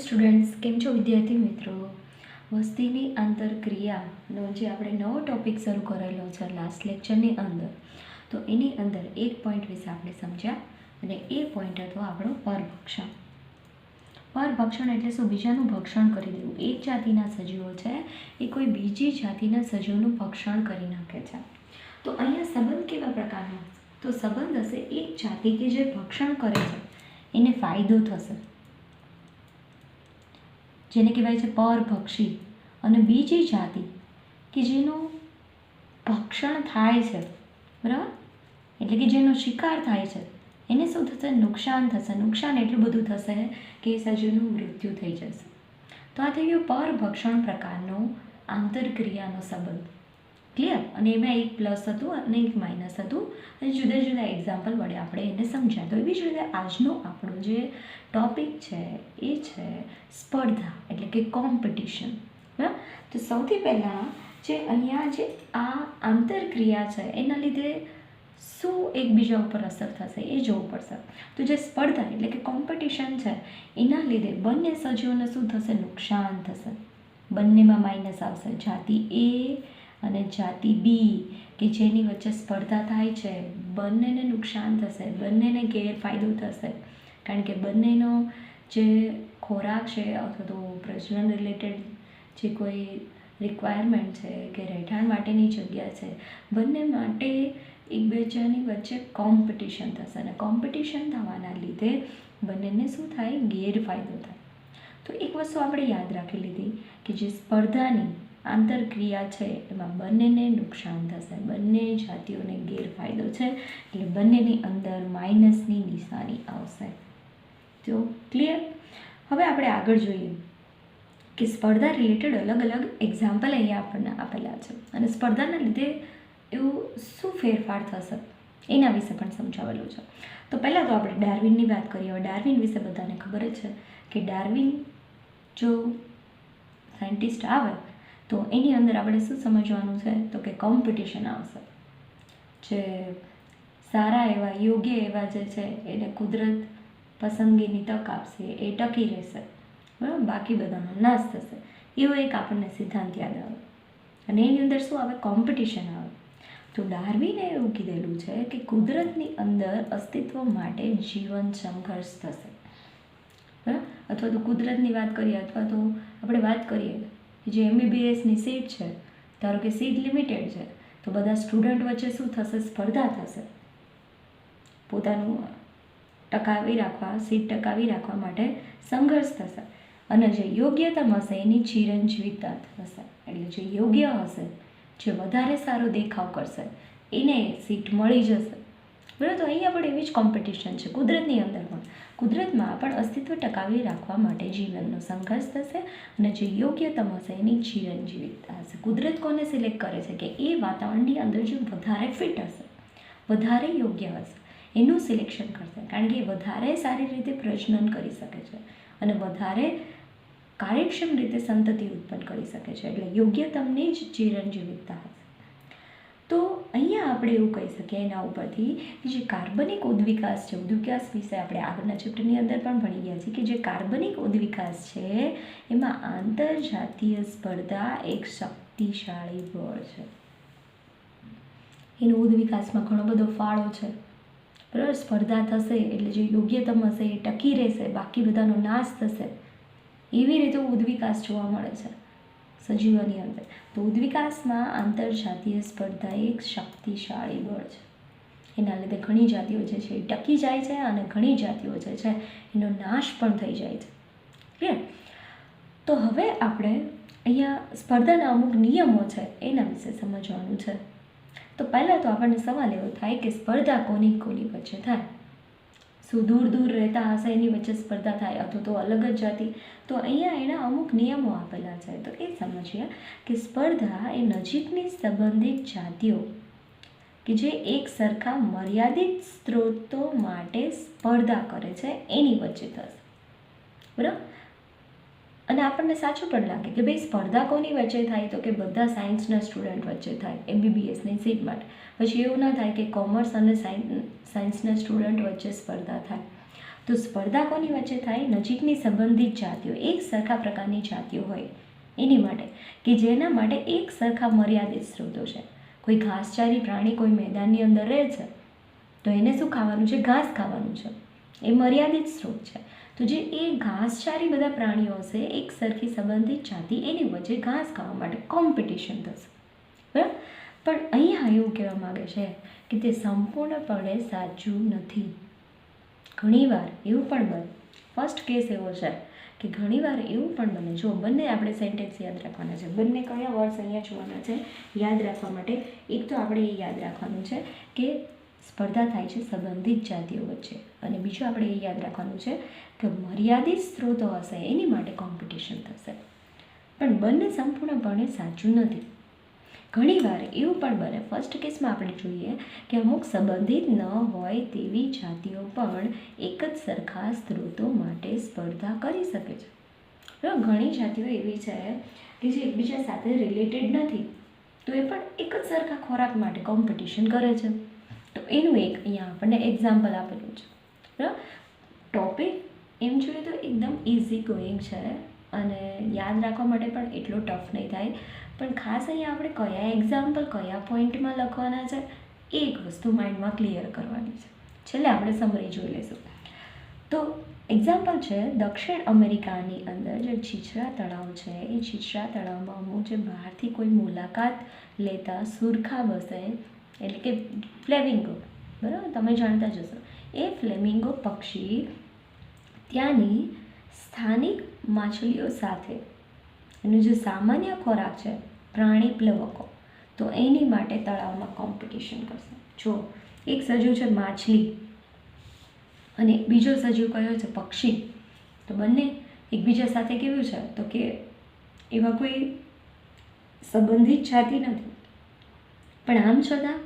Students, કેમ છો વિદ્યાર્થી મિત્રો? વસ્તીની આંતરક્રિયાનો જે આપણે નવો ટોપિક શરૂ કરેલો છે લાસ્ટ લેક્ચરની અંદર, તો એની અંદર એક પોઈન્ટ વિશે આપણે સમજ્યા અને એ પોઈન્ટ હતો આપણો પરભક્ષણ. પરભક્ષણ એટલે શું? બીજાનું ભક્ષણ કરી દેવું. એક જાતિના સજીવો છે એ કોઈ બીજી જાતિના સજીવોનું ભક્ષણ કરી નાખે છે. તો અહીંયા સંબંધ કેવા પ્રકારનો? તો સંબંધ હશે એક જાતિ કે જે ભક્ષણ કરે છે એને ફાયદો થશે, જેને કહેવાય છે પરભક્ષી, અને બીજી જાતિ કે જેનું ભક્ષણ થાય છે, બરાબર, એટલે કે જેનો શિકાર થાય છે, એને શું થશે? નુકસાન થશે. નુકસાન એટલું બધું થશે કે એ સજીવનું મૃત્યુ થઈ જશે. તો આ થઈ ગયો પરભક્ષણ પ્રકારનો આંતરક્રિયાનો સંબંધ. ક્લિયર? અને એમાં એક પ્લસ હતું અને એક માઇનસ હતું, અને જુદા જુદા એક્ઝામ્પલ વડે આપણે એને સમજ્યા. તો એવી જ રીતે આજનો આપણો જે ટોપિક છે એ છે સ્પર્ધા, એટલે કે કોમ્પિટિશન. બરાબર? તો સૌથી પહેલાં જે અહીંયા જે આ આંતરક્રિયા છે એના લીધે શું એકબીજા ઉપર અસર થશે એ જોવું પડશે. તો જે સ્પર્ધા એટલે કે કોમ્પિટિશન છે એના લીધે બંને સજીવોને શું થશે? નુકસાન થશે. બંનેમાં માઇનસ આવશે. જાતિ એ અને જાતિ બી કે જેની વચ્ચે સ્પર્ધા થાય છે, બંનેને નુકસાન થશે, બંનેને ગેરફાયદો થશે, કારણ કે બંનેનો જે ખોરાક છે અથવા તો પ્રજનન રિલેટેડ જે કોઈ રિક્વાયરમેન્ટ છે કે રહેઠાણ માટેની જગ્યા છે, બંને માટે એકબીજાની વચ્ચે કોમ્પિટિશન થશે, અને કોમ્પિટિશન થવાના લીધે બંનેને શું થાય? ગેરફાયદો થાય. તો એક વસ્તુ આપણે યાદ રાખી લીધી કે જે સ્પર્ધાની આંતરક્રિયા છે એમાં બંનેને નુકસાન થશે, બંને જાતિઓને ગેરફાયદો છે, એટલે બંનેની અંદર માઇનસની નિશાની આવશે. તો ક્લિયર? હવે આપણે આગળ જોઈએ કે સ્પર્ધા રિલેટેડ અલગ અલગ એક્ઝામ્પલ અહીંયા આપણને આપેલા છે, અને સ્પર્ધાના લીધે એવું શું ફેરફાર થશે એના વિશે પણ સમજાવેલું છે. તો પહેલાં તો આપણે ડાર્વિનની વાત કરીએ. હવે ડાર્વિન વિશે બધાને ખબર જ છે કે ડાર્વિન જો સાયન્ટિસ્ટ આવે તો એની અંદર આપણે શું સમજવાનું છે? તો કે કોમ્પિટિશન આવશે. જે સારા એવા યોગ્ય એવા જે છે એને કુદરત પસંદગીની તક આપશે, એ ટકી રહેશે, બરાબર, બાકી બધાનો નાશ થશે. એવો એક આપણને સિદ્ધાંત યાદ આવે, અને એની અંદર શું આવે? કોમ્પિટિશન આવે. તો ડાર્વિને એવું કીધેલું છે કે કુદરતની અંદર અસ્તિત્વ માટે જીવન સંઘર્ષ થશે, બરાબર. અથવા તો કુદરતની વાત કરીએ, અથવા તો આપણે વાત કરીએ જે MBBSની સીટ છે, ધારો કે સીટ લિમિટેડ છે, તો બધા સ્ટુડન્ટ વચ્ચે શું થશે? સ્પર્ધા થશે. પોતાનું સીટ ટકાવી રાખવા માટે સંઘર્ષ થશે, અને જે યોગ્યતમ હશે એની ચિરંજીવિતા થશે. એટલે જે યોગ્ય હશે, જે વધારે સારો દેખાવ કરશે એને સીટ મળી જશે, બરાબર. તો અહીંયા પણ એવી જ કોમ્પિટિશન છે કુદરતની અંદર પણ. કુદરતમાં પણ અસ્તિત્વ ટકાવી રાખવા માટે જીવનનો સંઘર્ષ થશે, અને જે યોગ્યતમ હશે એની ચિરંજીવિતા હશે. કુદરત કોને સિલેક્ટ કરે છે? કે એ વાતાવરણની અંદર જે વધારે ફિટ હશે, વધારે યોગ્ય હશે એનું સિલેક્શન કરશે, કારણ કે એ વધારે સારી રીતે પ્રજનન કરી શકે છે અને વધારે કાર્યક્ષમ રીતે સંતતિ ઉત્પન્ન કરી શકે છે, એટલે યોગ્યતમની જ ચિરંજીવિતા હશે. તો અહીંયા આપણે એવું કહી શકીએ એના ઉપરથી કે જે કાર્બનિક ઉદ્વિકાસ છે, ઉદ્વિકાસ વિશે આપણે આગળના ચેપ્ટરની અંદર પણ ભણી ગયા છીએ કે જે કાર્બનિક ઉદ્વિકાસ છે એમાં આંતરજાતીય સ્પર્ધા એક શક્તિશાળી બળ છે. એનો ઉદ્વિકાસમાં ઘણો બધો ફાળો છે, બરાબર. સ્પર્ધા થશે એટલે જે યોગ્યતમ હશે એ ટકી રહેશે, બાકી બધાનો નાશ થશે. એવી રીતે ઉદ્વિકાસ જોવા મળે છે સજીવોની અંદર. તો ઉદ્વિકાસમાં આંતરજાતીય સ્પર્ધા એક શક્તિશાળી બળ છે. એના લીધે ઘણી જાતિઓ જે છે એ ટકી જાય છે, અને ઘણી જાતિઓ જે છે એનો નાશ પણ થઈ જાય છે. ક્લિયર? તો હવે આપણે અહીંયા સ્પર્ધાના અમુક નિયમો છે એના વિશે સમજવાનું છે. તો પહેલાં તો આપણને સવાલ એવો થાય કે સ્પર્ધા કોની વચ્ચે થાય? શું દૂર દૂર રહેતા હશે એની વચ્ચે સ્પર્ધા થાય, અથવા તો અલગ જ જાતિ? તો અહીંયા એના અમુક નિયમો આપેલા છે. તો એ સમજીએ કે સ્પર્ધા એ નજીકની સંબંધિત જાતિઓ કે જે એક સરખા મર્યાદિત સ્ત્રોતો માટે સ્પર્ધા કરે છે એની વચ્ચે થશે, બરાબર. અને આપણને સાચું પણ લાગે કે ભાઈ સ્પર્ધા કોની વચ્ચે થાય? તો કે બધા સાયન્સના સ્ટુડન્ટ વચ્ચે થાય MBBSની સીટ માટે. પછી એવું ના થાય કે કોમર્સ અને સાયન્સના સ્ટુડન્ટ વચ્ચે સ્પર્ધા થાય. તો સ્પર્ધા કોની વચ્ચે થાય? નજીકની સંબંધિત જાતિઓ, એક સરખા પ્રકારની જાતિઓ હોય એની માટે, કે જેના માટે એક સરખા મર્યાદિત સ્ત્રોતો છે. કોઈ ઘાસચારી પ્રાણી કોઈ મેદાનની અંદર રહે છે તો એને શું ખાવાનું છે? ઘાસ ખાવાનું છે. એ મર્યાદિત સ્ત્રોત છે. તો જે એ ઘાસચારી બધા પ્રાણીઓ હશે, એક સરખી સંબંધિત જાતિ, એની વચ્ચે ઘાસ ખાવા માટે કોમ્પિટિશન થશે. બરાબર. પણ અહીંયા એવું કહેવા માગે છે કે તે સંપૂર્ણપણે સાચું નથી. ઘણીવાર એવું પણ બને, ફર્સ્ટ કેસ એવો છે કે ઘણીવાર એવું પણ બને, જો બંને આપણે સેન્ટેન્સ યાદ રાખવાના છે, બંને કયા વર્ડ્સ અહીંયા જોવાના છે યાદ રાખવા માટે. એક તો આપણે એ યાદ રાખવાનું છે કે સ્પર્ધા થાય છે સંબંધિત જાતિઓ વચ્ચે, અને બીજું આપણે એ યાદ રાખવાનું છે કે મર્યાદિત સ્ત્રોતો હશે એની માટે કોમ્પિટિશન થશે. પણ બંને સંપૂર્ણપણે સાચું નથી. ઘણીવાર એવું પણ બને, ફર્સ્ટ કેસમાં આપણે જોઈએ કે અમુક સંબંધિત ન હોય તેવી જાતિઓ પણ એક જ સરખા સ્ત્રોતો માટે સ્પર્ધા કરી શકે છે. બરાબર. ઘણી જાતિઓ એવી છે કે જે એકબીજા સાથે રિલેટેડ નથી, તો એ પણ એક જ સરખા ખોરાક માટે કોમ્પિટિશન કરે છે. તો એનું એક અહીંયા આપણને એક્ઝામ્પલ આપેલું છે. બરાબર. ટોપિક એમ જોઈએ તો એકદમ ઇઝી ગોઈંગ છે અને યાદ રાખવા માટે પણ એટલો ટફ નહીં થાય. પણ ખાસ અહીંયા આપણે કયા એક્ઝામ્પલ કયા પોઈન્ટમાં લખવાના છે એ એક વસ્તુ માઇન્ડમાં ક્લિયર કરવાની છે. છેલ્લે આપણે સમરી જોઈ લઈશું. તો એક્ઝામ્પલ છે, દક્ષિણ અમેરિકાની અંદર જે છીછરા તળાવ છે, એ છીછરા તળાવમાં અમુક જે બહારથી કોઈ મુલાકાત લેતા સુરખા વસે, એટલે કે ફ્લેમિંગો, બરાબર, તમે જાણતા જ હશો. એ ફ્લેમિંગો પક્ષી ત્યાંની સ્થાનિક માછલીઓ સાથે એનો જે સામાન્ય ખોરાક છે પ્રાણી પ્લવકો, તો એની માટે તળાવમાં કોમ્પિટિશન કરશે. જો એક સજીવ છે માછલી અને બીજો સજીવ કયો છે? પક્ષી. તો બંને એકબીજા સાથે કેવું છે? તો કે એવા કોઈ સંબંધિત જાતિ નથી, પણ આમ છતાં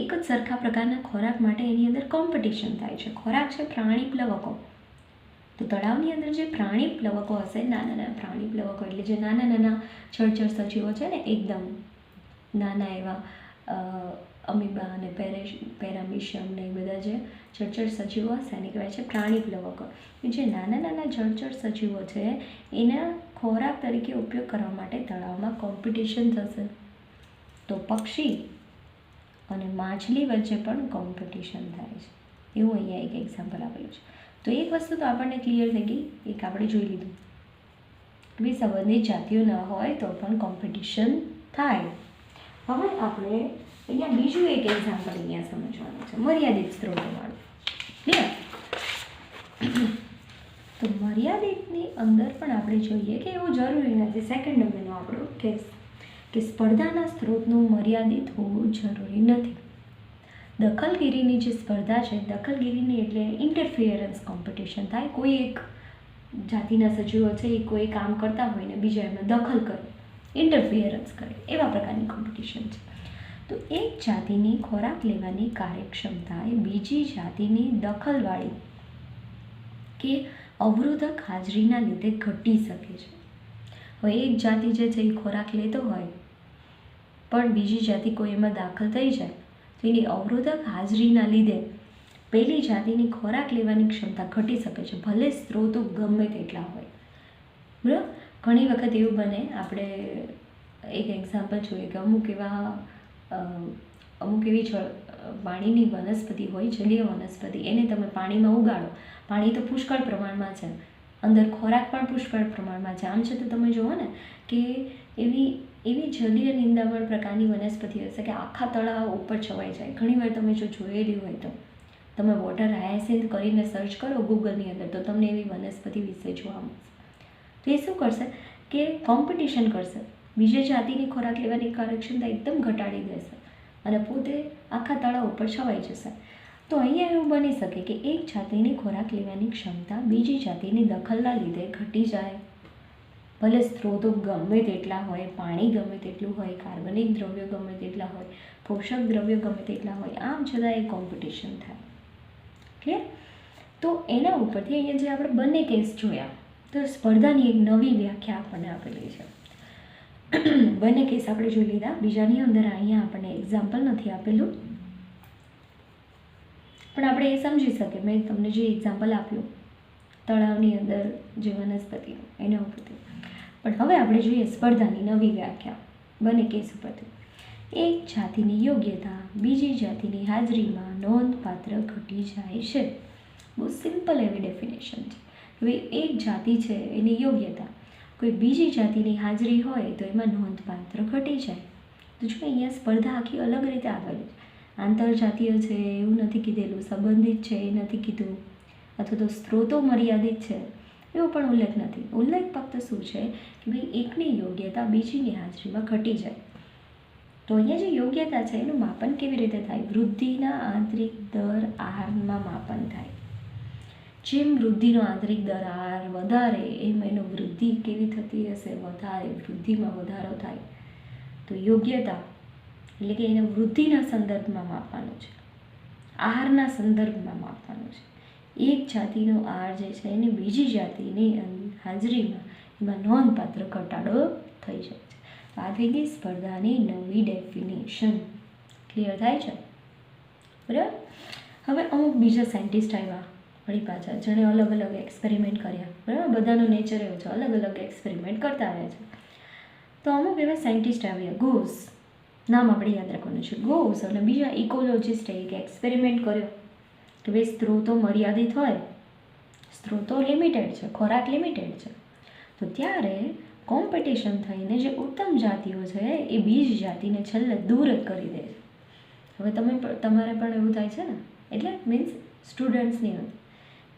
એક જ સરખા પ્રકારના ખોરાક માટે એની અંદર કોમ્પિટિશન થાય છે. ખોરાક છે પ્રાણી પ્લવકો. તો તળાવની અંદર જે પ્રાણી પ્લવકો હશે, નાના નાના પ્રાણી પ્લવકો એટલે જે નાના નાના જળચર સજીવો છે ને, એકદમ નાના એવા અમીબા અને પેરામિશિયમ ને એ બધા જે જળચર સજીવો હશે એને કહેવાય છે પ્રાણી પ્લવકો. જે નાના નાના જળચર સજીવો છે એના ખોરાક તરીકે ઉપયોગ કરવા માટે તળાવમાં કોમ્પિટિશન થશે. તો પક્ષી અને માછલી વચ્ચે પણ કોમ્પિટિશન થાય છે. એવું અહીંયા એક એક્ઝામ્પલ આપેલું છે. તો એક વસ્તુ તો આપણને ક્લિયર થઈ ગઈ, એક આપણે જોઈ લીધું કે ભાઈ સંબંધિત જાતિઓ ન હોય તો પણ કોમ્પિટિશન થાય. હવે આપણે અહીંયા બીજું એક એક્ઝામ્પલ અહીંયા સમજવાનું છે, મર્યાદિત સ્ત્રોતોવાળું. ક્લિયર? તો મર્યાદિતની અંદર પણ આપણે જોઈએ કે એવું જરૂરી નથી, સેકન્ડ નંબરનો આપણો કેસ, કે સ્પર્ધાના સ્ત્રોતનું મર્યાદિત હોવું જરૂરી નથી. દખલગીરીની જે સ્પર્ધા છે, દખલગીરીની એટલે ઇન્ટરફિયરન્સ કોમ્પિટિશન થાય. કોઈ એક જાતિના સજીવો છે એ કોઈ કામ કરતા હોય ને બીજા એમાં દખલ કરે, ઇન્ટરફિયરન્સ કરે, એવા પ્રકારની કોમ્પિટિશન છે. તો એક જાતિની ખોરાક લેવાની કાર્યક્ષમતા એ બીજી જાતિની દખલવાળી કે અવરોધક હાજરીના લીધે ઘટી શકે છે. હવે એક જાતિ જે છે એ ખોરાક લેતો હોય પણ બીજી જાતિ કોઈ એમાં દાખલ થઈ જાય તો એની અવરોધક હાજરીના લીધે પહેલી જાતિની ખોરાક લેવાની ક્ષમતા ઘટી શકે છે, ભલે સ્ત્રોતો ગમે તેટલા હોય. બરાબર. ઘણી વખત એવું બને, આપણે એક એક્ઝામ્પલ જોઈએ કે અમુક એવી પાણીની વનસ્પતિ હોય, જલીય વનસ્પતિ, એને તમે પાણીમાં ઉગાડો, પાણી તો પુષ્કળ પ્રમાણમાં છે, અંદર ખોરાક પણ પુષ્કળ પ્રમાણમાં છે, આમ છતાં તમે જુઓ ને કે એવી જલીય નિંદામણ પ્રકારની વનસ્પતિ હશે કે આખા તળાવ ઉપર છવાઈ જાય. ઘણીવાર તમે જો જોયેલી હોય તો તમે વોટર હાયસિન્થ કરીને સર્ચ કરો ગૂગલની અંદર તો તમને એવી વનસ્પતિ વિશે જોવા મળશે. તો એ શું કરશે કે કોમ્પિટિશન કરશે, બીજી જાતિની ખોરાક લેવાની કાર્યક્ષમતા એકદમ ઘટાડી દેશે અને પોતે આખા તળાવ ઉપર છવાઈ જશે. તો અહીંયા એવું બની શકે કે એક જાતિની ખોરાક લેવાની ક્ષમતા બીજી જાતિની દખલના લીધે ઘટી જાય, ભલે સ્ત્રોતો ગમે તેટલા હોય, પાણી ગમે તેટલું હોય, કાર્બનિક દ્રવ્યો ગમે તેટલા હોય, પોષક દ્રવ્યો ગમે તેટલા હોય, આમ છતાં એ કોમ્પિટિશન થાય. ક્લિયર? તો એના ઉપરથી અહીંયા જે આપણે બંને કેસ જોયા તો સ્પર્ધાની એક નવી વ્યાખ્યા આપણને આપેલી છે. બંને કેસ આપણે જોઈ લીધા. બીજાની અંદર અહીંયા આપણને એક્ઝામ્પલ નથી આપેલું, પણ આપણે એ સમજી શકીએ, મેં તમને જે એક્ઝામ્પલ આપ્યું તળાવની અંદર જે વનસ્પતિઓ એના ઉપરથી. પણ હવે આપણે જોઈએ સ્પર્ધાની નવી વ્યાખ્યા બંને કેસ ઉપરથી. એક જાતિની યોગ્યતા બીજી જાતિની હાજરીમાં નોંધપાત્ર ઘટી જાય છે. બહુ સિમ્પલ એવી ડેફિનેશન છે. હવે એક જાતિ છે એની યોગ્યતા કોઈ બીજી જાતિની હાજરી હોય તો એમાં નોંધપાત્ર ઘટી જાય. તો જો અહીંયા સ્પર્ધા આખી અલગ રીતે આવેલી છે. આંતરજાતીય છે એવું નથી કીધેલું, સંબંધિત છે એ નથી કીધું, અથવા તો સ્ત્રોતો મર્યાદિત છે એવો પણ ઉલ્લેખ નથી. ઉલ્લેખ ફક્ત શું છે કે ભાઈ એકની યોગ્યતા બીજીની હાજરીમાં ઘટી જાય. તો અહીંયા જે યોગ્યતા છે એનું માપન કેવી રીતે થાય? વૃદ્ધિના આંતરિક દર આહારમાં માપન થાય. જેમ વૃદ્ધિનો આંતરિક દર આહાર વધારે એમ એનો વૃદ્ધિ કેવી થતી હશે? વધારે, વૃદ્ધિમાં વધારો થાય. તો યોગ્યતા એટલે કે એને વૃદ્ધિના સંદર્ભમાં માપવાનું છે, આહારના સંદર્ભમાં માપવાનું છે. એક જાતિનો આહાર જે છે એની બીજી જાતિની હાજરીમાં એમાં નોંધપાત્ર ઘટાડો થઈ શકે છે. આ થઈ ગઈ સ્પર્ધાની નવી ડેફિનેશન. ક્લિયર થાય છે? બરાબર. હવે અમુક બીજા સાયન્ટિસ્ટ આવ્યા વળી પાછા, જેણે અલગ અલગ એક્સપેરિમેન્ટ કર્યા. બરાબર, બધાનું નેચર એવું છે, અલગ અલગ એક્સપેરિમેન્ટ કરતા રહે છે. તો અમુક એવા સાયન્ટિસ્ટ આવ્યા, ગોસ નામ આપણે યાદ રાખવાનું છે. ગોસ અને બીજા ઇકોલોજિસ્ટે એક એક્સપેરિમેન્ટ કર્યો કે ભાઈ સ્ત્રોતો મર્યાદિત હોય, સ્ત્રોતો લિમિટેડ છે, ખોરાક લિમિટેડ છે, તો ત્યારે કોમ્પિટિશન થઈને જે ઉત્તમ જાતિઓ છે એ બીજી જાતિને છેલ્લે દૂર જ કરી દે છે. હવે તમારે પણ એવું થાય છે ને, એટલે મીન્સ સ્ટુડન્ટ્સની અંદર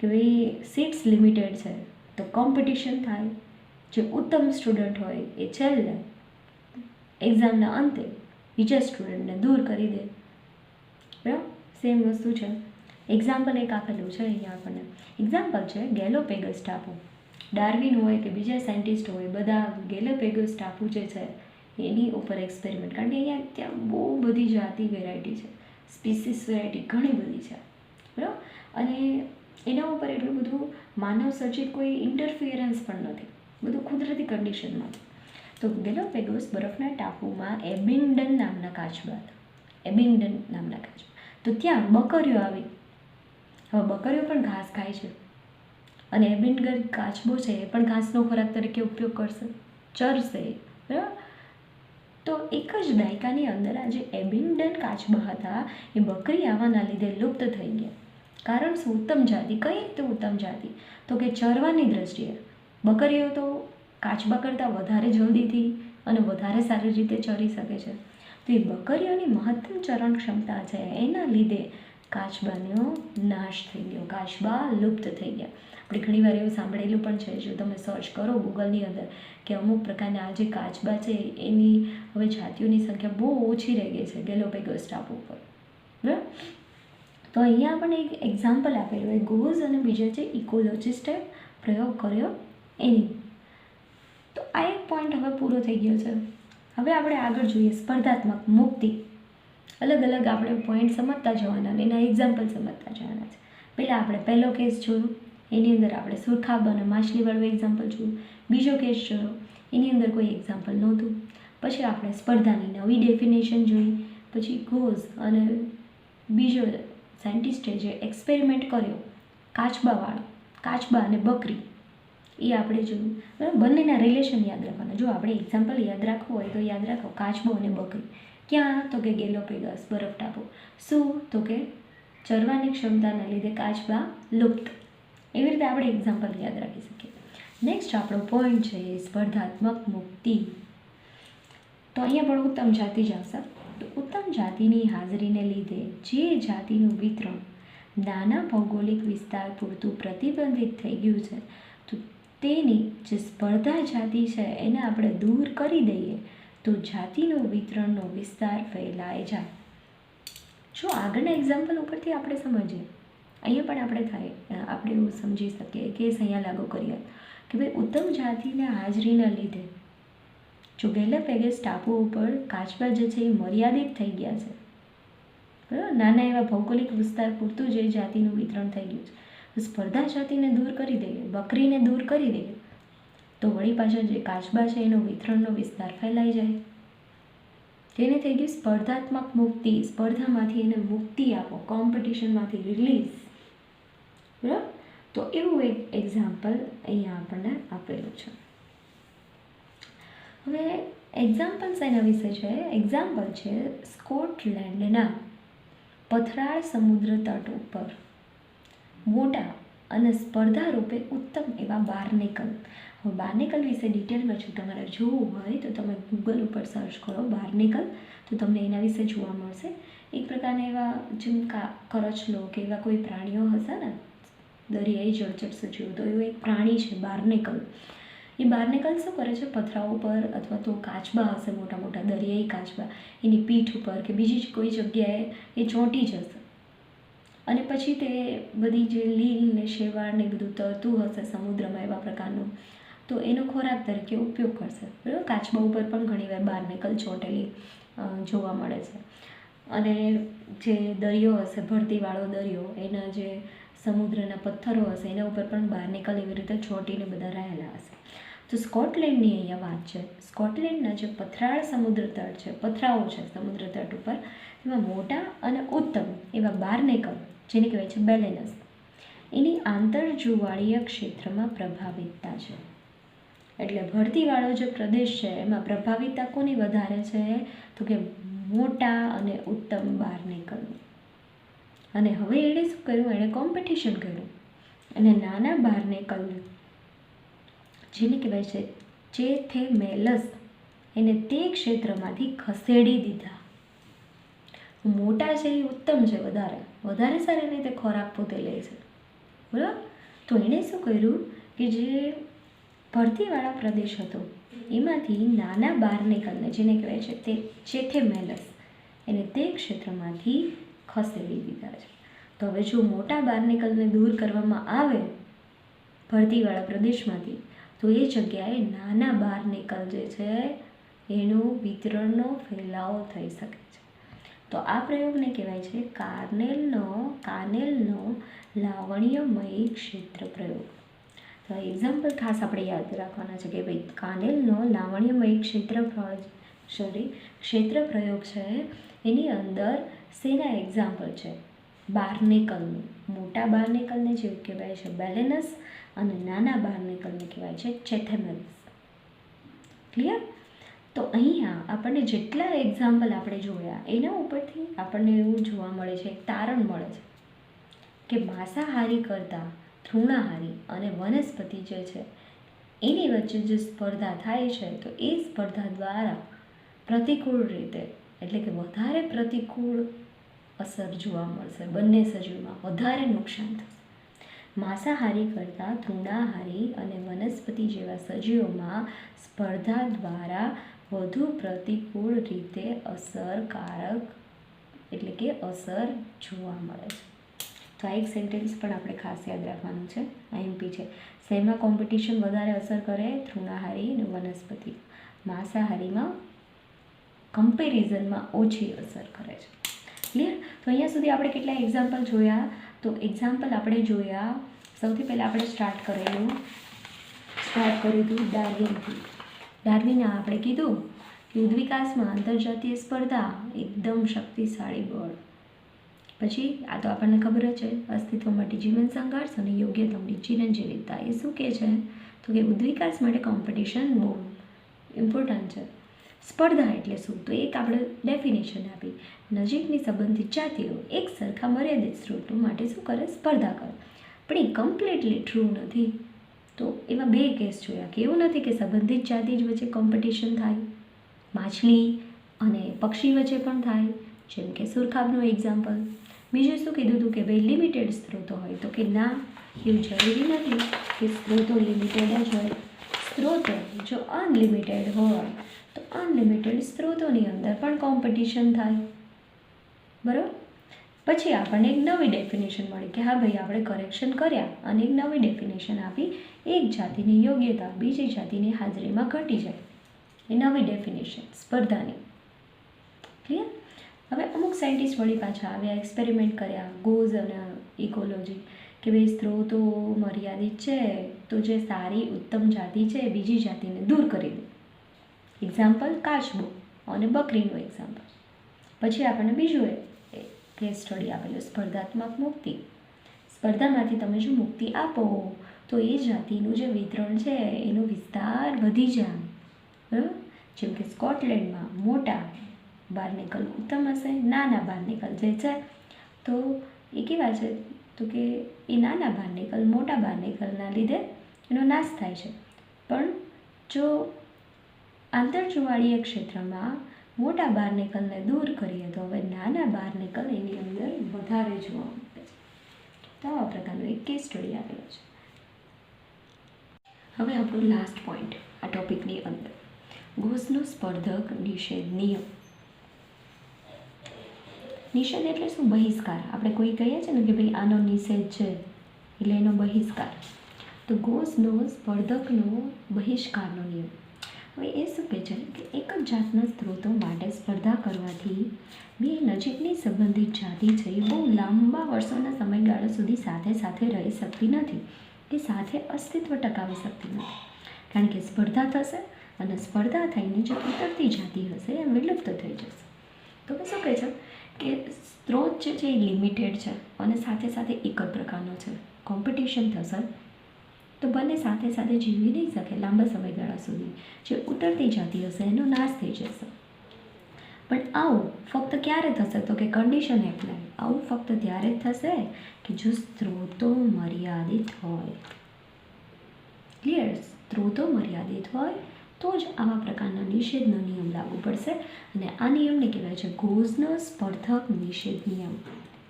કે ભાઈ સીટ્સ લિમિટેડ છે તો કોમ્પિટિશન થાય, જે ઉત્તમ સ્ટુડન્ટ હોય એ છેલ્લે એક્ઝામના અંતે બીજા સ્ટુડન્ટને દૂર કરી દે. બરાબર, સેમ વસ્તુ છે. એક્ઝામ્પલ એક આપેલું છે અહીંયા આપણને. એક્ઝામ્પલ છે ગેલોપેગસ ટાપુ. ડાર્વિન હોય કે બીજા સાયન્ટિસ્ટ હોય, બધા ગેલોપેગસ ટાપુ જે છે એની ઉપર એક્સપેરિમેન્ટ, કારણ કે અહીંયા ત્યાં બહુ બધી જાતિ વેરાયટી છે, સ્પીસીસ વેરાયટી ઘણી બધી છે. બરાબર, અને એના ઉપર એટલું બધું માનવ સર્જિત કોઈ ઇન્ટરફિયરન્સ પણ નથી, બધું કુદરતી કન્ડિશનમાં છે. તો ગેલોપેગોસ બરફના ટાપુમાં એબિંગડન નામના કાચબા હતા. એબિંગડન નામના કાચબા, તો ત્યાં બકરીઓ આવી. હવે બકરીઓ પણ ઘાસ ખાય છે અને એબિંગડન કાચબો છે એ પણ ઘાસનો ખોરાક તરીકે ઉપયોગ કરશે, ચરશે. બરાબર, તો એક જ દાયકાની અંદર આ જે એબિંગડન કાચબા હતા એ બકરી આવવાના લીધે લુપ્ત થઈ ગયા. કારણ શું? ઉત્તમ જાતિ. કઈ રીતે ઉત્તમ જાતિ? તો કે ચરવાની દ્રષ્ટિએ બકરીઓ તો કાચબા કરતાં વધારે જલ્દીથી અને વધારે સારી રીતે ચરી શકે છે. તો એ બકરીઓની મહત્તમ ચરણ ક્ષમતા છે એના લીધે કાચબાનો નાશ થઈ ગયો, કાચબા લુપ્ત થઈ ગયા. આપણે ઘણીવાર એવું સાંભળેલું પણ છે, જો તમે સર્ચ કરો ગૂગલની અંદર કે અમુક પ્રકારના આ જે કાચબા છે એની હવે જાતિઓની સંખ્યા બહુ ઓછી રહી ગઈ છે ગેલોપેગોસ ટાપુ ઉપર. બરાબર, તો અહીંયા પણ એક એક્ઝામ્પલ આપેલું હોય ગોઝ અને બીજા જે ઇકોલોજિસ્ટે પ્રયોગ કર્યો એની. તો આ એક પોઈન્ટ હવે પૂરો થઈ ગયો છે. હવે આપણે આગળ જોઈએ સ્પર્ધાત્મક મુક્તિ. અલગ અલગ આપણે પોઈન્ટ સમજતા જવાના અને એના એક્ઝામ્પલ સમજતા જવાના છે. પહેલાં આપણે પહેલો કેસ જોયો, એની અંદર આપણે સુરખાબ અને માછલીવાળું એક્ઝામ્પલ જોયું. બીજો કેસ જોયો, એની અંદર કોઈ એક્ઝામ્પલ નહોતું. પછી આપણે સ્પર્ધાની નવી ડેફિનેશન જોઈ. પછી ગોઝ અને બીજો સાયન્ટિસ્ટે જે એક્સપેરિમેન્ટ કર્યો કાચબાવાળો, કાચબા અને બકરી, એ આપણે જોયું. બરાબર, બંનેના રિલેશન યાદ રાખવાના. જો આપણે એક્ઝામ્પલ યાદ રાખવું હોય તો યાદ રાખો કાચબો અને બકરી. ક્યાં? તો કે ગેલોપેગસ બરફ ટાપુ. શું? તો કે ચરવાની ક્ષમતાના લીધે કાચબા લુપ્ત. એવી રીતે આપણે એક્ઝામ્પલ યાદ રાખી શકીએ. નેક્સ્ટ આપણો પોઈન્ટ છે સ્પર્ધાત્મક મુક્તિ. તો અહીંયા પણ ઉત્તમ જાતિ જ આવશે. તો ઉત્તમ જાતિની હાજરીને લીધે જે જાતિનું વિતરણ નાના ભૌગોલિક વિસ્તાર પૂરતું પ્રતિબંધિત થઈ ગયું છે, તો તેની જે સ્પર્ધા જાતિ છે એને આપણે દૂર કરી દઈએ તો જાતિનું વિતરણનો વિસ્તાર ફેલાય જાય. જો આગળના એક્ઝામ્પલ ઉપરથી આપણે સમજીએ, અહીંયા પણ આપણે એવું સમજી શકીએ કેસ અહીંયા લાગુ કરીએ કે ભાઈ ઉત્તમ જાતિના હાજરીના લીધે જો ગેલોપેગસ ટાપુ ઉપર કાચબા જે છે એ મર્યાદિત થઈ ગયા છે. બરાબર, નાના એવા ભૌગોલિક વિસ્તાર પૂરતું જે જાતિનું વિતરણ થઈ ગયું છે, તો સ્પર્ધા જાતિને દૂર કરી દઈએ, બકરીને દૂર કરી દઈએ, તો વળી પાછળ જે કાચબા છે એનો વિતરણનો વિસ્તાર ફેલાઈ જાય. તેને થઈ ગયું સ્પર્ધાત્મક મુક્તિ. સ્પર્ધામાંથી એને મુક્તિ આપો, કોમ્પિટિશનમાંથી રિલીઝ. બરાબર, તો એવું એક એક્ઝામ્પલ અહીંયા આપણને આપેલું છે. હવે એક્ઝામ્પલ્સ એના વિશે છે. એક્ઝામ્પલ છે સ્કોટલેન્ડના પથરાળ સમુદ્ર તટ ઉપર મોટા અને સ્પર્ધારૂપે ઉત્તમ એવા બાર્નેકલ. હવે બાર્નેકલ વિશે ડિટેલમાં જો તમારે જોવું હોય તો તમે ગૂગલ ઉપર સર્ચ કરો બાર્નેકલ, તો તમને એના વિશે જોવા મળશે. એક પ્રકારના એવા જેમ કરચલો કે એવા કોઈ પ્રાણીઓ હશે ને, દરિયાઈ જળચર સજીવો, તો એવું એક પ્રાણી છે બાર્નેકલ. એ બાર્નેકલ શું કરે છે, પથરાઓ પર અથવા તો કાચબા હશે, મોટા મોટા દરિયાઈ કાચબા, એની પીઠ ઉપર કે બીજી કોઈ જગ્યાએ એ ચોંટી જશે અને પછી તે બધી જે લીલ ને શેવાળ ને બધું તરતું હશે સમુદ્રમાં એવા પ્રકારનું, તો એનો ખોરાક તરીકે ઉપયોગ કરશે. બરાબર, કાચબા ઉપર પણ ઘણીવાર બાર્નેકલ ચોંટેલી જોવા મળે છે. અને જે દરિયો હશે, ભરતીવાળો દરિયો, એના જે સમુદ્રના પથ્થરો હશે એના ઉપર પણ બાર્નેકલ એવી રીતે ચોંટીને બધા રહેલા હશે. તો સ્કોટલેન્ડની અહીંયા વાત છે. સ્કોટલેન્ડના જે પથરાળ સમુદ્ર તટ છે, પથરાઓ છે સમુદ્ર તટ ઉપર, એમાં મોટા અને ઉત્તમ એવા બાર્નેકલ, જેને કહેવાય છે બેલેનસ, એની આંતરજુવાળીય ક્ષેત્રમાં પ્રભાવિતતા છે. એટલે ભરતીવાળો જે પ્રદેશ છે એમાં પ્રભાવિતતા કોની વધારે છે, તો કે મોટા અને ઉત્તમ બાર્નેકલની. અને હવે એણે શું કર્યું, એણે કોમ્પિટિશન કર્યું અને નાના બાર્નેકલ, જેને કહેવાય છે ચેથેમેલસ, એને તે ક્ષેત્રમાંથી ખસેડી દીધા. મોટા છે એ ઉત્તમ છે, વધારે સારી રીતે ખોરાક પોતે લે છે. બરાબર, તો એણે શું કર્યું કે જે ભરતીવાળા પ્રદેશ હતો એમાંથી નાના બાર્નેકલને, જેને કહેવાય છે તે ચેથેમેલસ, એને તે ક્ષેત્રમાંથી ખસેડી દીધા છે. તો હવે જો મોટા બાર્નેકલને દૂર કરવામાં આવે ભરતીવાળા પ્રદેશમાંથી, તો એ જગ્યાએ નાના બાર્નેકલ જે છે એનું વિતરણનો ફેલાવો થઈ શકે છે. તો આ પ્રયોગને કહેવાય છે કાનેલનો લાવણ્યમય ક્ષેત્ર પ્રયોગ. તો એક્ઝામ્પલ ખાસ આપણે યાદ રાખવાના છે કે ભાઈ કાનેલનો લાવણ્યમય ક્ષેત્ર પ્રયોગ છે. એની અંદર શેના એક્ઝામ્પલ છે, બાર્નેકલનું. મોટા બાર્નેકલને જે કહેવાય છે બેલેનસ અને નાના બાર્નેકલને કહેવાય છે ચેથેમેલસ. ક્લિયર? તો અહીંયા આપણને જેટલા એક્ઝામ્પલ આપણે જોયા એના ઉપરથી આપણને એવું જોવા મળે છે, એક તારણ મળે છે કે માંસાહારી કરતાં તૃણાહારી અને વનસ્પતિ જે છે એની વચ્ચે જે સ્પર્ધા થાય છે, તો એ સ્પર્ધા દ્વારા પ્રતિકૂળ રીતે, એટલે કે વધારે પ્રતિકૂળ અસર જોવા મળશે. બંને સજીવમાં વધારે નુકસાન થશે. માંસાહારી કરતાં તૃણાહારી અને વનસ્પતિ જેવા સજીવોમાં સ્પર્ધા દ્વારા વધુ પ્રતિકૂળ રીતે અસરકારક, એટલે કે અસર જોવા મળે છે. તો આ એક સેન્ટેન્સ પણ આપણે ખાસ યાદ રાખવાનું છે. આઈએમપી છે. શેમાં કોમ્પિટિશન વધારે અસર કરે, તૃણાહારી અને વનસ્પતિ. માંસાહારીમાં કમ્પેરિઝનમાં ઓછી અસર કરે છે. ક્લિયર? તો અહીંયા સુધી આપણે કેટલા એક્ઝામ્પલ જોયા, તો એક્ઝામ્પલ આપણે જોયા, સૌથી પહેલાં આપણે સ્ટાર્ટ કર્યું હતું ડાર્વિનથી. ડાર્વિને આપણે કીધું કે ઉદ્વિકાસમાં આંતરજાતીય સ્પર્ધા એકદમ શક્તિશાળી બળ. પછી આ તો આપણને ખબર જ છે, અસ્તિત્વ માટે જીવન સંઘર્ષ અને યોગ્યતાની ચિરંજીવિતા. એ શું કહે છે, તો કે ઉદ્વિકાસ માટે કોમ્પિટિશન બહુ ઇમ્પોર્ટન્ટ છે. સ્પર્ધા એટલે શું, તો એક આપણે ડેફિનેશન આપી, નજીકની સંબંધિત જાતિઓ એક સરખા મર્યાદિત સ્ત્રોતો માટે શું કરે, સ્પર્ધા કરે. પણ એ કમ્પ્લીટલી ટ્રુ નથી. તો એવા બે કેસ જોયા કે એવું નથી કે સંબંધિત જાતિ જ વચ્ચે કોમ્પિટિશન થાય, માછલી અને પક્ષી વચ્ચે પણ થાય, જેમ કે સુરખાબનું એક્ઝામ્પલ. બીજું શું કીધું હતું કે ભાઈ લિમિટેડ સ્ત્રોતો હોય, તો કે ના, એવું જરૂરી નથી કે સ્ત્રોતો લિમિટેડ જ હોય. સ્ત્રોતો જો અનલિમિટેડ હોય તો અનલિમિટેડ સ્ત્રોતોની અંદર પણ કોમ્પિટિશન થાય. બરાબર? પછી આપણને એક નવી ડેફિનેશન મળી કે હા ભાઈ આપણે કરેક્શન કર્યા અને એક નવી ડેફિનેશન આપી, એક જાતિની યોગ્યતા બીજી જાતિની હાજરીમાં ઘટી જાય. એ નવી ડેફિનેશન સ્પર્ધાની. ક્લિયર? હવે અમુક સાયન્ટિસ્ટ વળી પાછા આવ્યા, એક્સપેરિમેન્ટ કર્યા, ગોઝ અને ઇકોલોજી, કે ભાઈ સ્ત્રોતો મર્યાદિત છે તો જે સારી ઉત્તમ જાતિ છે એ બીજી જાતિને દૂર કરી દે. એક્ઝામ્પલ કાચબો અને બકરીનું એક્ઝામ્પલ. પછી આપણને બીજું કેસ સ્ટડી આપેલું સ્પર્ધાત્મક મુક્તિ. સ્પર્ધામાંથી તમે જો મુક્તિ આપો તો એ જાતિનું જે વિતરણ છે એનો વિસ્તાર વધી જાય, બરાબર. જેમ કે સ્કોટલેન્ડમાં મોટા બાર્નેકલ ઉત્તમ હશે, નાના બાર્નેકલ જે છે તો એ કેવા છે તો કે એ નાના બાર્નેકલ મોટા બાર્નેકલના લીધે એનો નાશ થાય છે. પણ જો આંતરજુવાળીય ક્ષેત્રમાં મોટા બાર્નેકલને દૂર કરીએ તો હવે નાના બાર્નેકલ એની અંદર વધારે જોવા મળે છે. તો આવા પ્રકારનો એક કેસ સ્ટડી આવેલો છે. હવે આપણો લાસ્ટ પોઈન્ટ આ ટોપિકની અંદર, ગોસનો સ્પર્ધક નિષેધ નિયમ. નિષેધ એટલે શું? બહિષ્કાર. આપણે કોઈ કહીએ છીએ ને કે ભાઈ આનો નિષેધ છે એટલે એનો બહિષ્કાર. તો ગોસનો સ્પર્ધકનો બહિષ્કારનો નિયમ. હવે એ શું કહે છે કે એક જ જાતના સ્ત્રોતો માટે સ્પર્ધા કરવાથી બે નજીકની સંબંધિત જાતિ છે એ બહુ લાંબા વર્ષોના સમયગાળા સુધી સાથે સાથે રહી શકતી નથી, કે સાથે અસ્તિત્વ ટકાવી શકતી નથી. કારણ કે સ્પર્ધા થશે અને સ્પર્ધા થઈને જે ઉતરતી જાતિ હશે એ વિલુપ્ત થઈ જશે. તો શું કહે છે કે સ્ત્રોત જે છે એ લિમિટેડ છે અને સાથે સાથે એક જ પ્રકારનો છે. કોમ્પિટિશન થશે તો બંને સાથે સાથે જીવી નહીં શકે લાંબા સમયગાળા સુધી. જે ઉતરતી જાતિ હશે એનો નાશ થઈ જશે. પણ આવું ફક્ત ક્યારે થશે તો કે કન્ડિશન એપ્લાય. આવું ફક્ત ત્યારે જ થશે કે જો સ્ત્રોતો મર્યાદિત હોય. ક્લિયર? સ્ત્રોતો મર્યાદિત હોય તો જ આવા પ્રકારના નિષેધનો નિયમ લાગુ પડશે. અને આ નિયમને કહેવાય છે ગોસનો સ્પર્ધક નિષેધ નિયમ.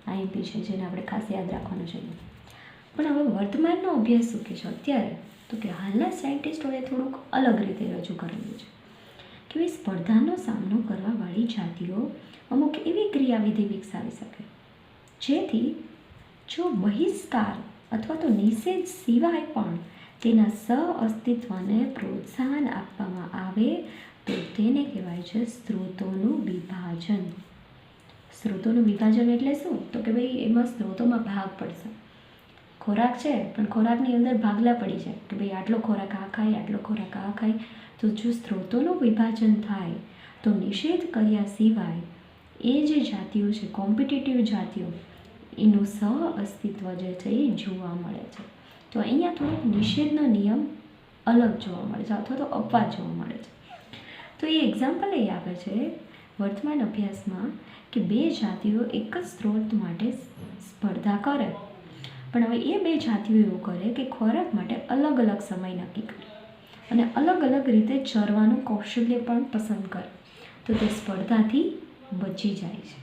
આઈએમપી છે જેને આપણે ખાસ યાદ રાખવાનું છે. પણ હવે વર્તમાનનો અભ્યાસ શું કહે છે અત્યારે તો કે હાલના સાયન્ટિસ્ટોએ થોડુંક અલગ રીતે રજૂ કરેલું છે કે સ્પર્ધાનો સામનો કરવાવાળી જાતિઓ અમુક એવી ક્રિયાવિધિ વિકસાવી શકે જેથી જો બહિષ્કાર અથવા તો નિષેધ સિવાય પણ તેના સહઅસ્તિત્વને પ્રોત્સાહન આપવામાં આવે તો તેને કહેવાય છે સ્ત્રોતોનું વિભાજન. સ્ત્રોતોનું વિભાજન એટલે શું તો કે ભાઈ એમાં સ્ત્રોતોમાં ભાગ પડશે. ખોરાક છે પણ ખોરાકની અંદર ભાગલા પડી જાય કે ભાઈ આટલો ખોરાક આ ખાય, આટલો ખોરાક આ ખાય. તો જો સ્ત્રોતોનું વિભાજન થાય તો નિષેધ કર્યા સિવાય એ જે જાતિઓ છે કોમ્પિટિટિવ જાતિઓ એનું સહઅસ્તિત્વ જે છે એ જોવા મળે છે. તો અહીંયા થોડોક નિષેધનો નિયમ અલગ જોવા મળે છે અથવા તો અપવાદ જોવા મળે છે. તો એ એક્ઝામ્પલ એ આપે છે વર્તમાન અભ્યાસમાં કે બે જાતિઓ એક જ સ્ત્રોત માટે સ્પર્ધા કરે, પણ હવે એ બે જાતિઓ એવું કરે કે ખોરાક માટે અલગ અલગ સમય નક્કી કરે અને અલગ અલગ રીતે ચરવાનું કૌશલ્ય પણ પસંદ કરે તો તે સ્પર્ધાથી બચી જાય છે.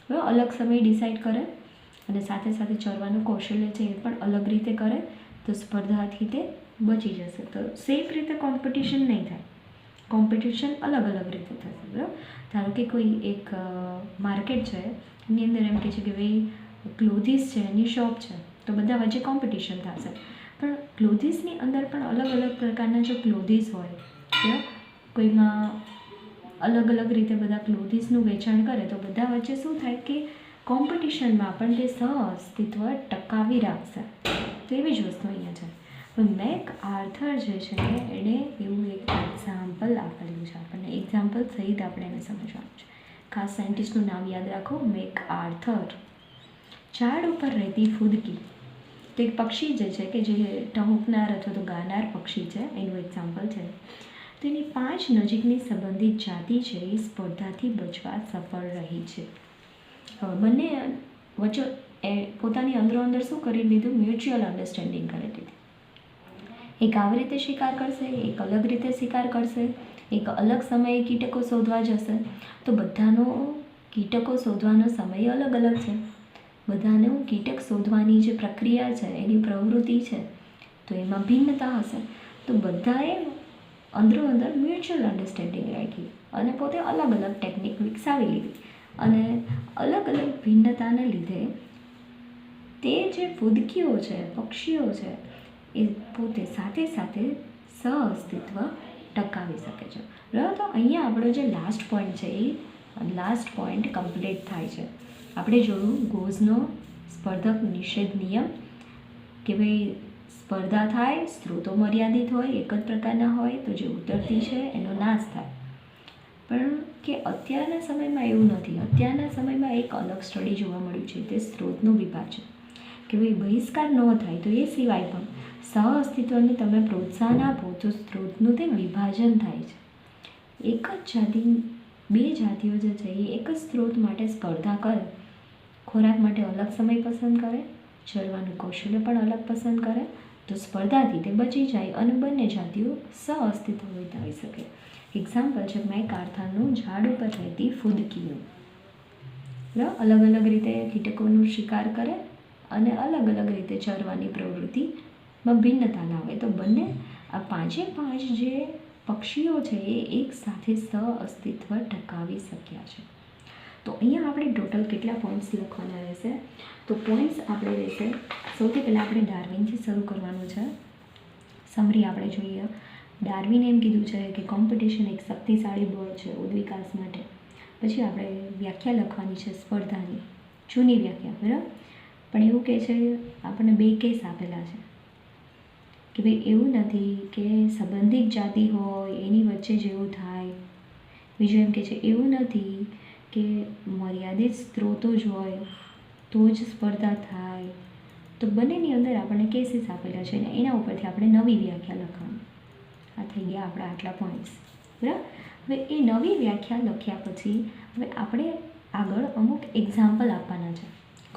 બરાબર? અલગ સમય ડિસાઈડ કરે અને સાથે સાથે ચરવાનું કૌશલ્ય છે એ પણ અલગ રીતે કરે તો સ્પર્ધાથી તે બચી જશે. તો સેફ રીતે કોમ્પિટિશન નહીં થાય, કોમ્પિટિશન અલગ અલગ રીતે થશે. બરાબર? ધારો કે કોઈ એક માર્કેટ છે એની અંદર એમ કહે છે કે ભાઈ ક્લોધીસ છે એની શોપ છે તો બધા વચ્ચે કોમ્પિટિશન થશે. પણ ક્લોધીસની અંદર પણ અલગ અલગ પ્રકારના જો ક્લોધીસ હોય બરાબર, કોઈમાં અલગ અલગ રીતે બધા ક્લોધીસનું વેચાણ કરે તો બધા વચ્ચે શું થાય કે કોમ્પિટિશનમાં પણ તે સહઅસ્તિત્વ ટકાવી રાખશે. તો એવી જ વસ્તુ અહીંયા છે. પણ મેક આર્થર જે છે એણે એવું એક એક્ઝામ્પલ આપેલું છે. આપણને એક્ઝામ્પલ સહિત આપણે એને સમજવાનું છે. ખાસ સાયન્ટિસ્ટનું નામ યાદ રાખો, મેક આર્થર. ઝાડ ઉપર રહેતી ફૂદકી. તો એક પક્ષી જે છે કે જે ટહુકનાર અથવા તો ગાનાર પક્ષી છે એનું એક્ઝામ્પલ છે. તો એની 5 નજીકની સંબંધિત જાતિ છે એ સ્પર્ધાથી બચવા સફળ રહી છે. હવે બંને વચ્ચે પોતાની અંદરો અંદર શું કરી લીધું? મ્યુચ્યુઅલ અન્ડરસ્ટેન્ડિંગ કરી લીધી. એક આવી રીતે શિકાર કરશે, એક અલગ રીતે શિકાર કરશે, એક અલગ સમયે કીટકો શોધવા જશે. તો બધાનો કીટકો શોધવાનો સમય અલગ અલગ છે. બધાનું કીટક શોધવાની જે પ્રક્રિયા છે એની પ્રવૃત્તિ છે તો એમાં ભિન્નતા હશે. તો બધાએ અંદરો અંદર મ્યુચ્યુઅલ અન્ડરસ્ટેન્ડિંગ રાખી અને પોતે અલગ અલગ ટેકનિક વિકસાવી લીધી અને અલગ અલગ ભિન્નતાને લીધે તે જે ફૂદકીઓ છે, પક્ષીઓ છે એ પોતે સાથે સાથે સહઅસ્તિત્વ ટકાવી શકે છે. બરાબર? તો અહીંયા આપણો જે લાસ્ટ પોઈન્ટ છે એ લાસ્ટ પોઈન્ટ કમ્પ્લીટ થાય છે. આપણે જોયું ગોસનો સ્પર્ધક નિષેધ નિયમ કે ભાઈ સ્પર્ધા થાય, સ્ત્રોતો મર્યાદિત હોય, એક જ પ્રકારના હોય તો જે ઉતરતી છે એનો નાશ થાય. પણ કે અત્યારના સમયમાં એવું નથી. અત્યારના સમયમાં એક અલગ સ્ટડી જોવા મળ્યું છે તે સ્ત્રોતનું વિભાજન. કે ભાઈ બહિષ્કાર ન થાય તો એ સિવાય પણ સહઅસ્તિત્વને તમે પ્રોત્સાહન આપો તો સ્ત્રોતનું તે વિભાજન થાય છે. એક જ જાતિ બે જાતિઓ જે છે એ એક જ સ્ત્રોત માટે સ્પર્ધા કરે, ખોરાક માટે અલગ સમય પસંદ કરે, ચરવાનું કૌશલ્ય પણ અલગ પસંદ કરે તો સ્પર્ધાથી તે બચી જાય અને બંને જાતિઓ સહઅસ્તિત્વ વિતાવી શકે. એક્ઝામ્પલ છે મેં કારથાનનું ઝાડ ઉપર રહેતી ફૂદકીનું. અલગ અલગ રીતે કીટકોનો શિકાર કરે અને અલગ અલગ રીતે ચરવાની પ્રવૃત્તિમાં ભિન્નતા લાવે તો બંને આ પાંચે પાંચ જે પક્ષીઓ છે એ એક સાથે સહઅસ્તિત્વ ટકાવી શક્યા છે. તો અહીંયા આપણે ટોટલ કેટલા પોઈન્ટ્સ લખવાના રહેશે? તો પોઈન્ટ્સ આપણે રહેશે, સૌથી પહેલાં આપણે ડાર્વિનથી શરૂ કરવાનું છે. સમરી આપણે જોઈએ. ડાર્વિને એમ કીધું છે કે કોમ્પિટિશન એક શક્તિશાળી બળ છે ઉદ્વિકાસ માટે. પછી આપણે વ્યાખ્યા લખવાની છે સ્પર્ધાની, જૂની વ્યાખ્યા, બરાબર. પણ એવું કહે છે, આપણને બે કેસ આપેલા છે કે ભાઈ એવું નથી કે સંબંધિત જાતિ હોય એની વચ્ચે જ એવું થાય. બીજું એમ કહે છે એવું નથી કે મર્યાદિત સ્ત્રોતો જ હોય તો જ સ્પર્ધા થાય. તો બંનેની અંદર આપણને કેસીસ આપેલા છે ને એના ઉપરથી આપણે નવી વ્યાખ્યા લખવાની. આ થઈ ગયા આપણા આટલા પોઈન્ટ્સ, બરાબર. હવે એ નવી વ્યાખ્યા લખ્યા પછી હવે આપણે આગળ અમુક એક્ઝામ્પલ આપવાના છે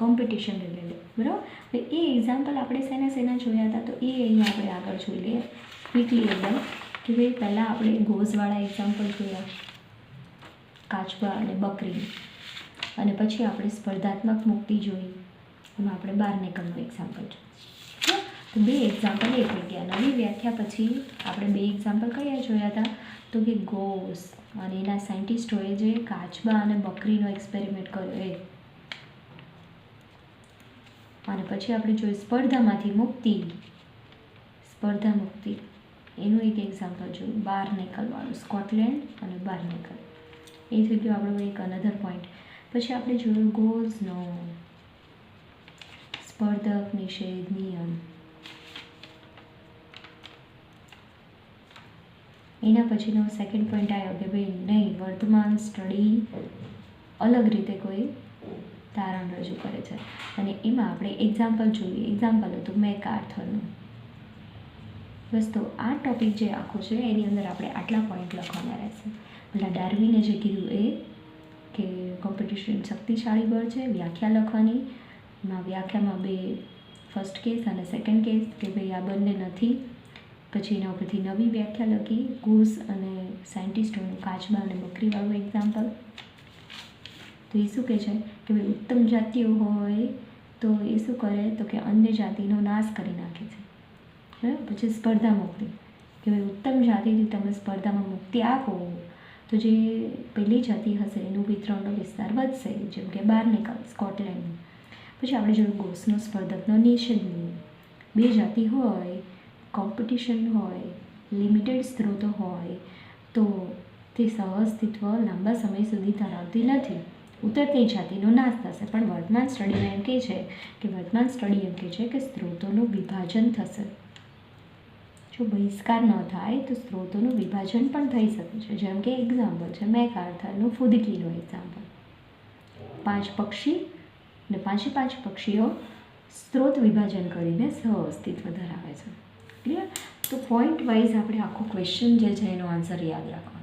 કોમ્પિટિશન રિલેટેડ, બરાબર. હવે એ એક્ઝામ્પલ આપણે શેના જોયા હતા તો એ અહીંયા આપણે આગળ જોઈ લઈએ ક્વિકલી એકદમ કે ભાઈ પહેલાં આપણે ગોઝવાળા એક્ઝામ્પલ જોયા, કાચબા અને બકરી, અને પછી આપણે સ્પર્ધાત્મક મુક્તિ જોઈ, એમાં આપણે 12 નિકલનું એક્ઝામ્પલ જોયું. તો બે એક્ઝામ્પલ એ થઈ ગયા. નવી વ્યાખ્યા પછી આપણે બે એક્ઝામ્પલ કયા જોયા હતા તો કે ગોસ અને એના સાયન્ટિસ્ટોએ જે કાચબા અને બકરીનો એક્સપેરિમેન્ટ કર્યો એ, અને પછી આપણે જોયું સ્પર્ધામાંથી મુક્તિ, સ્પર્ધા મુક્તિ એનું એક એક્ઝામ્પલ જોયું 12 નિકલવાળું, સ્કોટલેન્ડ અને 12 નિકલ. એ થઈ ગયું આપણું એક અનધર પોઈન્ટ. પછી આપણે જોયું ગોઝનો સ્પર્ધક નિષેધ નિયમ. એના પછીનો સેકન્ડ પોઈન્ટ આવ્યો કે ભાઈ નહીં, વર્તમાન સ્ટડી અલગ રીતે કોઈ તારણ રજૂ કરે છે અને એમાં આપણે એક્ઝામ્પલ જોઈએ. એક્ઝામ્પલ હતું મેકઆર્થરનું. બસ તો આ ટૉપિક જે આખો છે એની અંદર આપણે આટલા પોઈન્ટ લખવાના રહેશે. પેલા ડાર્વિને જે કીધું એ કે કોમ્પિટિશન શક્તિશાળી બળ છે, વ્યાખ્યા લખવાની. એમાં વ્યાખ્યામાં બે ફર્સ્ટ કેસ અને સેકન્ડ કેસ કે ભાઈ આ બંને નથી. પછી એના ઉપરથી નવી વ્યાખ્યા લખી, ગૂસ અને સાયન્ટિસ્ટોનું કાચબા અને બકરીવાળું એક્ઝામ્પલ. તો એ શું કહે છે કે ભાઈ ઉત્તમ જાતિઓ હોય તો એ શું કરે તો કે અન્ય જાતિનો નાશ કરી નાખે છે, બરાબર. પછી સ્પર્ધા મુક્તિ કે ભાઈ ઉત્તમ જાતિથી તમે સ્પર્ધામાં મુક્તિ આપો તો જે પહેલી જાતિ હશે એનું વિતરણનો વિસ્તાર વધશે, જેમ કે 12 નિકલ સ્કોટલેન્ડ. પછી આપણે જોયું ગોસનો સ્પર્ધકનો નિષેધ નિયમ. બે જાતિ હોય, કોમ્પિટિશન હોય, લિમિટેડ સ્ત્રોતો હોય તો તે સહઅસ્તિત્વ લાંબા સમય સુધી ધરાવતી નથી. ઉતરતી જાતિનો નાશ થશે. પણ વર્તમાન સ્ટડીમાં એમ કહે છે કે સ્ત્રોતોનું વિભાજન થશે. જો બહિષ્કાર ન થાય તો સ્ત્રોતોનું વિભાજન પણ થઈ શકે છે. જેમ કે એક્ઝામ્પલ છે મેકઆર્થરનું ફૂદકીનું એક્ઝામ્પલ. 5 પક્ષી અને પાંચે 5 પક્ષીઓ સ્ત્રોત વિભાજન કરીને સહઅસ્તિત્વ ધરાવે છે. ક્લિયર? તો પોઈન્ટ વાઇઝ આપણે આખો ક્વેશ્ચન જે છે એનો આન્સર યાદ રાખવાનો.